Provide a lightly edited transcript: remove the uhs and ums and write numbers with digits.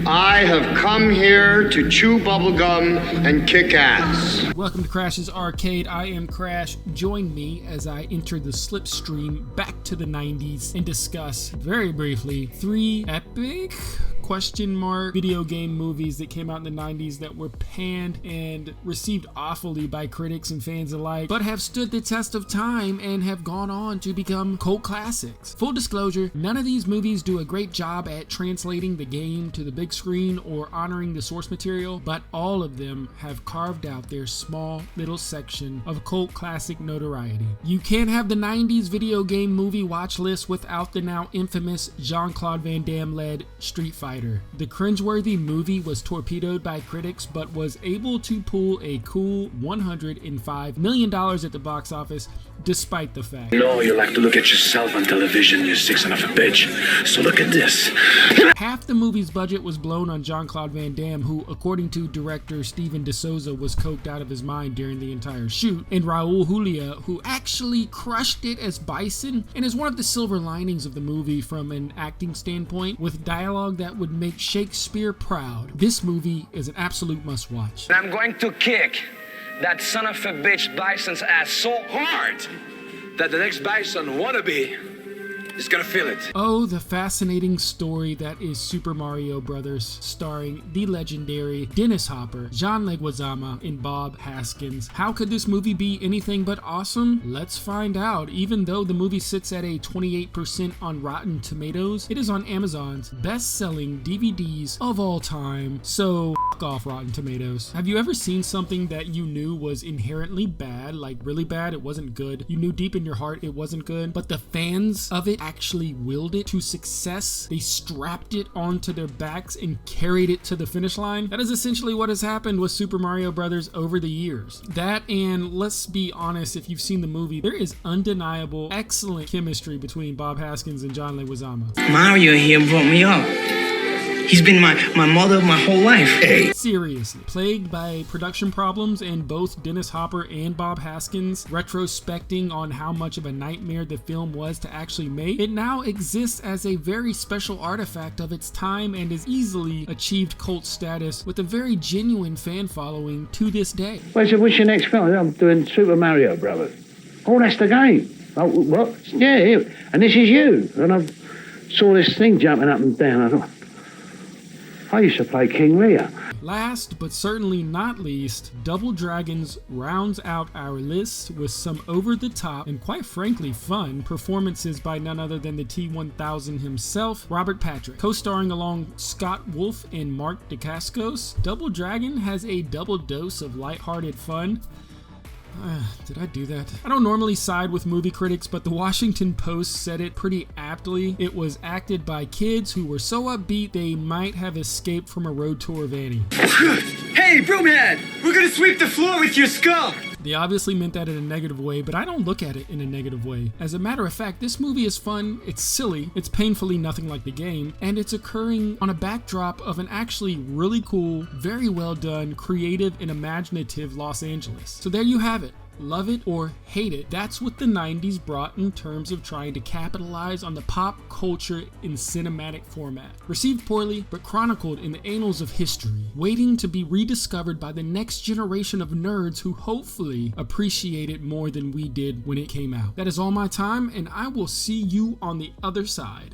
I have come here to chew bubblegum and kick ass. Welcome to Crash's Arcade. I am Crash. Join me as I enter the slipstream back to the 90s and discuss, very briefly, 3 epic video game movies that came out in the 90s that were panned and received awfully by critics and fans alike, but have stood the test of time and have gone on to become cult classics. Full disclosure, none of these movies do a great job at translating the game to the big screen or honoring the source material, but all of them have carved out their small little section of cult classic notoriety. You can't have the 90s video game movie watch list without the now infamous Jean-Claude Van Damme led Street Fighter. The cringeworthy movie was torpedoed by critics but was able to pull a cool $105 million at the box office despite the fact. No, you like to look at yourself on television, you sick son of a bitch. So look at this. Half the movie's budget was blown on Jean-Claude Van Damme, who, according to director Steven DeSouza, was coked out of his mind during the entire shoot, and Raul Julia, who actually crushed it as Bison and is one of the silver linings of the movie from an acting standpoint, with dialogue that would make Shakespeare proud. This movie is an absolute must-watch. I'm going to kick that son of a bitch Bison's ass so hard that the next Bison wannabe is gonna feel it. Oh, the fascinating story that is Super Mario Bros., starring the legendary Dennis Hopper, John Leguizamo, and Bob Hoskins. How could this movie be anything but awesome? Let's find out. Even though the movie sits at a 28% on Rotten Tomatoes, it is on Amazon's best-selling DVDs of all time. So, f*** off Rotten Tomatoes. Have you ever seen something that you knew was inherently bad, like really bad, it wasn't good? You knew deep in your heart it wasn't good, but the fans of it actually willed it to success. They strapped it onto their backs and carried it to the finish line. That is essentially what has happened with Super Mario Brothers over the years. That, and let's be honest, if you've seen the movie, there is undeniable, excellent chemistry between Bob Hoskins and John Leguizamo. Mario here brought me up. He's been my mother my whole life. Hey. Seriously. Plagued by production problems and both Dennis Hopper and Bob Hoskins retrospecting on how much of a nightmare the film was to actually make, it now exists as a very special artifact of its time and has easily achieved cult status with a very genuine fan following to this day. Well, so what's your next film? I'm doing Super Mario Brothers. Oh, that's the game. Oh, what? Yeah, and this is you. And I saw this thing jumping up and down. I thought, I used to play King Lear. Last but certainly not least, Double Dragons rounds out our list with some over-the-top and quite frankly fun performances by none other than the T-1000 himself, Robert Patrick. Co-starring along Scott Wolf and Mark Dacascos, Double Dragon has a double dose of lighthearted fun. Did I do that? I don't normally side with movie critics, but the Washington Post said it pretty aptly. It was acted by kids who were so upbeat they might have escaped from a road tour of Annie. Hey, Broomhead! We're gonna sweep the floor with your skull! They obviously meant that in a negative way, but I don't look at it in a negative way. As a matter of fact, this movie is fun, it's silly, it's painfully nothing like the game, and it's occurring on a backdrop of an actually really cool, very well done, creative, and imaginative Los Angeles. So there you have it. Love it or hate it, that's what the 90s brought in terms of trying to capitalize on the pop culture in cinematic format. Received poorly, but chronicled in the annals of history, waiting to be rediscovered by the next generation of nerds who hopefully appreciate it more than we did when it came out. That is all my time, and I will see you on the other side.